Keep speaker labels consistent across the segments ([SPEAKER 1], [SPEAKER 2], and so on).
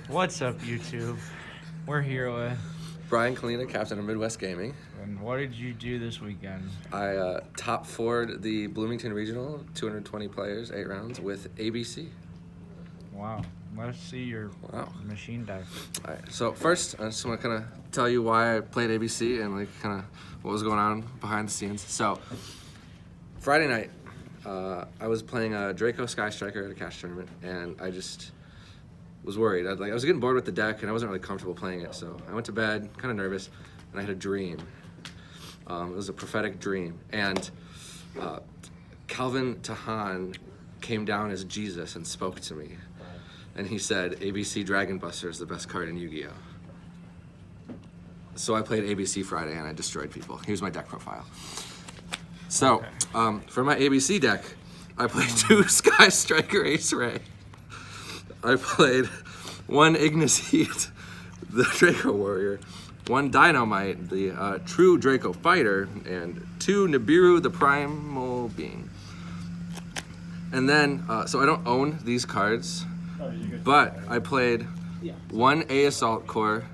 [SPEAKER 1] What's up, YouTube? We're here with...
[SPEAKER 2] Brian Kalina, captain of Midwest Gaming.
[SPEAKER 1] And what did you do this weekend?
[SPEAKER 2] I top four'd the Bloomington Regional, 220 players, 8 rounds, with ABC.
[SPEAKER 1] Wow. Let's see your machine deck.
[SPEAKER 2] All right, so first, I just want to kind of tell you why I played ABC and like kind of what was going on behind the scenes. So, Friday night, I was playing a Draco Sky Striker at a cash tournament, and I just was worried. I was getting bored with the deck, and I wasn't really comfortable playing it. So I went to bed, kind of nervous, and I had a dream. It was a prophetic dream, and Calvin Tahan came down as Jesus and spoke to me, and he said, "ABC Dragon Buster is the best card in Yu-Gi-Oh!" So I played ABC Friday, and I destroyed people. Here's my deck profile. So, for my ABC deck, I played 2 Sky Striker Ace Ray. I played 1 Ignis Heat, the Draco Warrior, 1 Dynamite, the True Draco Fighter, and 2 Nibiru, the Primal Being. And then, so I don't own these cards, but I played 1 A Assault Core,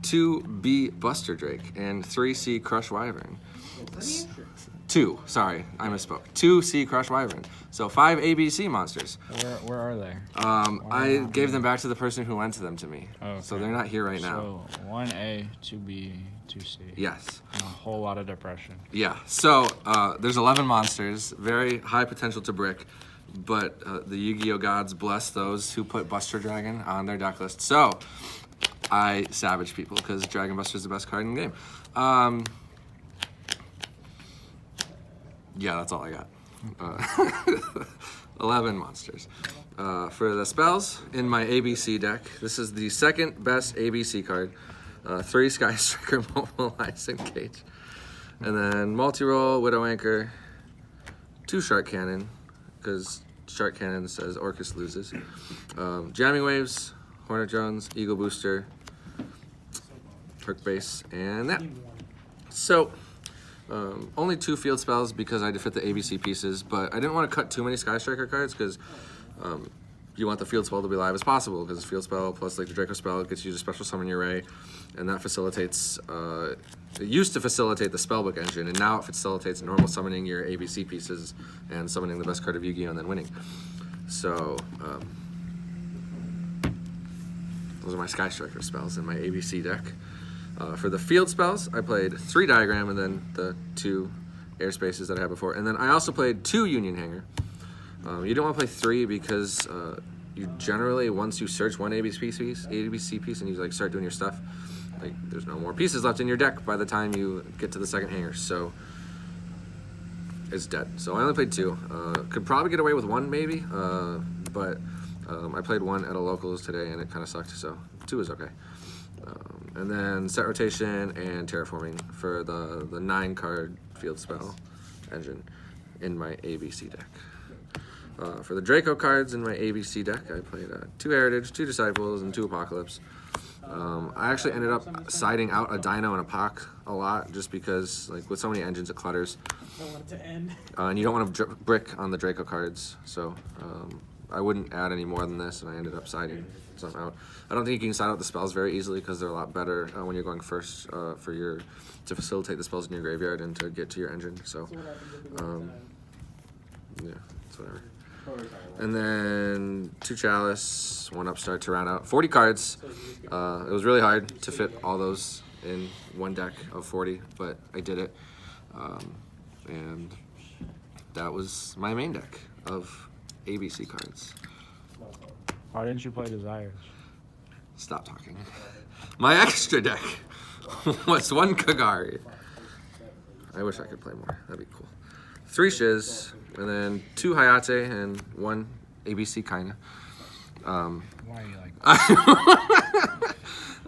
[SPEAKER 2] 2 B Buster Drake, and 3 C Crush Wyvern. 2, sorry, I misspoke. 2 C Crush Wyvern. So 5 ABC monsters.
[SPEAKER 1] Where are they?
[SPEAKER 2] I gave them back to the person who lent them to me.
[SPEAKER 1] Oh, okay.
[SPEAKER 2] So they're not here right now.
[SPEAKER 1] So 1A, 2B, 2C.
[SPEAKER 2] Yes.
[SPEAKER 1] And a whole lot of depression.
[SPEAKER 2] Yeah. So there's 11 monsters, very high potential to brick, but the Yu-Gi-Oh gods bless those who put Buster Dragon on their deck list. So I savage people because Dragon Buster is the best card in the game. Yeah, that's all I got. 11 monsters. For the spells in my ABC deck, this is the second best ABC card. 3 Sky Striker, Mobilize, Engage. And then multi-roll, Widow Anchor, 2 Shark Cannon, because Shark Cannon says Orcus loses. Jamming Waves, Hornet Drones, Eagle Booster, Perk Base, and that. So, only 2 field spells because I had to fit the ABC pieces, but I didn't want to cut too many Sky Striker cards because you want the field spell to be live as possible, because field spell plus like the Draco spell gets you to special summon your Ray, and that facilitates, it used to facilitate the spellbook engine, and now it facilitates normal summoning your ABC pieces and summoning the best card of Yu-Gi-Oh! And then winning. So, those are my Sky Striker spells in my ABC deck. For the field spells, I played 3 Diagram and then the 2 airspaces that I had before. And then I also played 2 Union Hanger. You don't want to play 3 because you generally, once you search 1 ABC piece and you like start doing your stuff, like there's no more pieces left in your deck by the time you get to the second hanger. So it's dead. So I only played 2. Could probably get away with 1 maybe, but I played 1 at a locals today and it kind of sucked. So 2 is okay. And then set rotation and terraforming for the 9-card field spell engine in my ABC deck. For the Draco cards in my ABC deck, I played 2 Heritage, 2 Disciples, and 2 Apocalypse. I actually ended up siding out a Dino and a Pac a lot just because, like, with so many engines, it clutters.
[SPEAKER 3] I don't want it to end.
[SPEAKER 2] And you don't want to brick on the Draco cards, so I wouldn't add any more than this, and I ended up siding some out. I don't think you can side out the spells very easily because they're a lot better when you're going first to facilitate the spells in your graveyard and to get to your engine. So, yeah, it's whatever. And then 2 Chalice, 1 Upstart to round out 40 cards. It was really hard to fit all those in one deck of 40, but I did it. And that was my main deck of ABC cards.
[SPEAKER 1] Why didn't you play Desires?
[SPEAKER 2] Stop talking. My extra deck was 1 Kagari. I wish I could play more. That'd be cool. 3 Shiz, and then 2 Hayate, and 1 ABC kinda.
[SPEAKER 1] Why are you like that?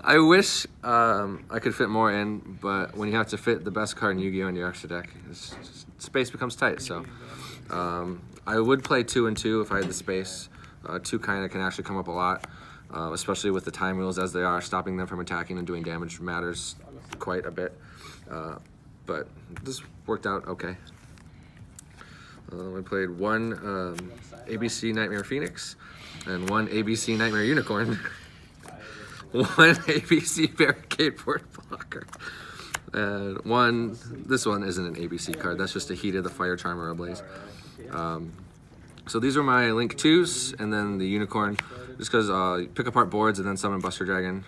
[SPEAKER 2] I wish I could fit more in, but when you have to fit the best card in Yu-Gi-Oh! In your extra deck, space becomes tight. So I would play 2 and 2 if I had the space. 2 kinda can actually come up a lot, especially with the time wheels as they are. Stopping them from attacking and doing damage matters quite a bit. But this worked out okay. I played 1 ABC Nightmare Phoenix, and 1 ABC Nightmare Unicorn, 1 ABC Barricade Board Blocker, and 1, this one isn't an ABC card, that's just a Heat of the Fire Charmer Ablaze. So these are my Link 2s, and then the Unicorn, just because you pick apart boards and then summon Buster Dragon.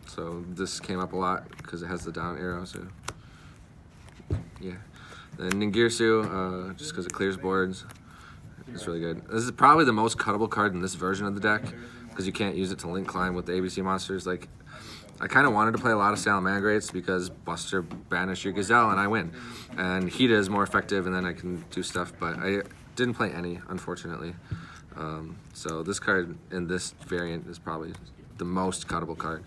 [SPEAKER 2] So this came up a lot because it has the down arrow, so yeah. Then Ningirsu, just because it clears boards. It's really good. This is probably the most cuttable card in this version of the deck, because you can't use it to link climb with the ABC monsters. Like, I kind of wanted to play a lot of Salamangreats because Buster banish your Gazelle and I win. And Hita is more effective and then I can do stuff, but I didn't play any, unfortunately. So this card in this variant is probably the most cuttable card.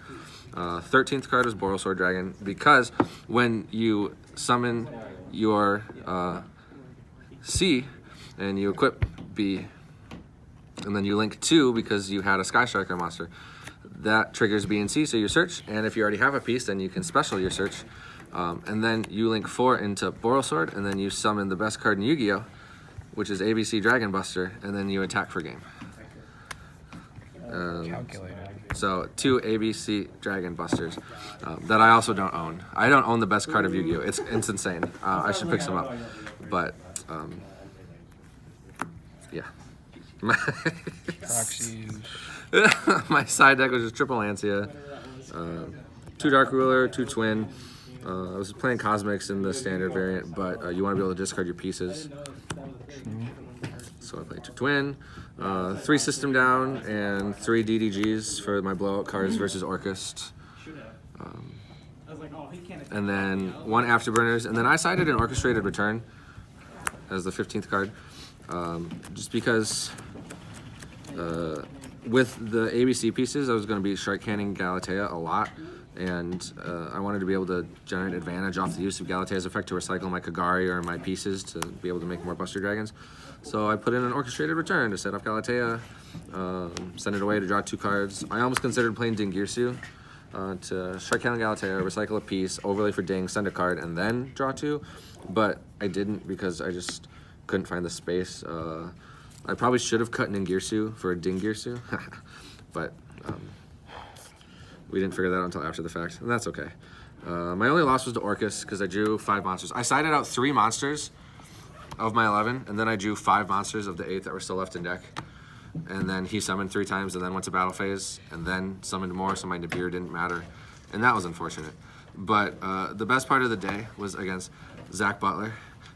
[SPEAKER 2] 13th card is Borosword Dragon, because when you summon your C and you equip B, and then you link 2 because you had a Sky Striker monster, that triggers B and C, so you search, and if you already have a piece, then you can special your search. And then you link 4 into Borosword, and then you summon the best card in Yu-Gi-Oh!, which is ABC Dragon Buster, and then you attack for game.
[SPEAKER 1] Calculated.
[SPEAKER 2] So 2 ABC Dragon Busters that I also don't own. I don't own the best card of Yu-Gi-Oh! It's insane. I should pick some up, but yeah.
[SPEAKER 1] Proxies.
[SPEAKER 2] My side deck was just triple Lancia, 2 Dark Ruler, 2 Twin. I was playing Cosmics in the standard variant, but you want to be able to discard your pieces. So I played 2 Twin, 3 System Down, and 3 DDGs for my blowout cards versus Orchest. And then 1 Afterburners, and then I sided an Orchestrated Return as the 15th card, just because with the ABC pieces, I was going to be Shark Canning Galatea a lot, and I wanted to be able to generate advantage off the use of Galatea's effect to recycle my Kagari or my pieces to be able to make more Buster Dragons. So I put in an Orchestrated Return to set up Galatea, send it away to draw 2 cards. I almost considered playing Dingirsu to Shark Canning Galatea, recycle a piece, overlay for Ding, send a card, and then draw 2, but I didn't because I just couldn't find the space. I probably should have cut Ningirsu for a Dingirsu, but we didn't figure that out until after the fact, and that's okay. My only loss was to Orcus because I drew 5 monsters. I sided out 3 monsters of my 11, and then I drew 5 monsters of the 8 that were still left in deck. And then he summoned 3 times and then went to battle phase, and then summoned more, so my Nibiru didn't matter. And that was unfortunate. But the best part of the day was against Zach Butler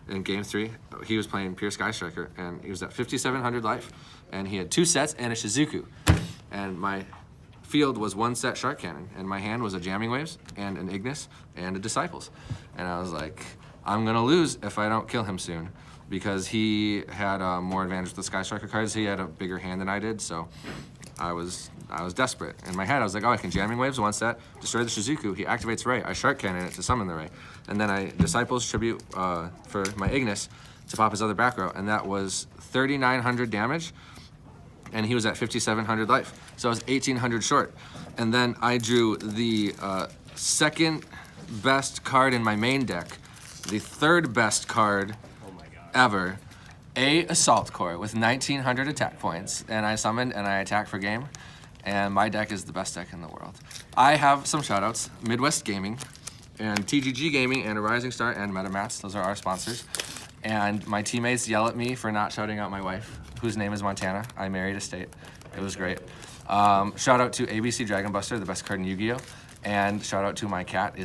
[SPEAKER 2] in game 3. He was playing pure Sky Striker, and he was at 5,700 life, and he had 2 sets and a Shizuku. And my field was 1 set Shark Cannon, and my hand was a Jamming Waves and an Ignis and a Disciples. And I was like, I'm gonna lose if I don't kill him soon, because he had more advantage with the Sky Striker cards. He had a bigger hand than I did, so I was desperate. In my head, I was like, oh, I can Jamming Waves 1 set, destroy the Shizuku, he activates Ray, I Shark Cannon it to summon the Ray, and then I Disciples Tribute for my Ignis to pop his other back row, and that was 3,900 damage, and he was at 5,700 life, so I was 1,800 short. And then I drew the second best card in my main deck, the 3rd best card ever, a Assault Core with 1,900 attack points, and I summoned and I attacked for game, and my deck is the best deck in the world. I have some shoutouts: Midwest Gaming, and TGG Gaming, and a Rising Star, and MetaMats. Those are our sponsors. And my teammates yell at me for not shouting out my wife, whose name is Montana. I married a state. It was great. Shout out to ABC Dragon Buster, the best card in Yu-Gi-Oh! And shout out to my cat.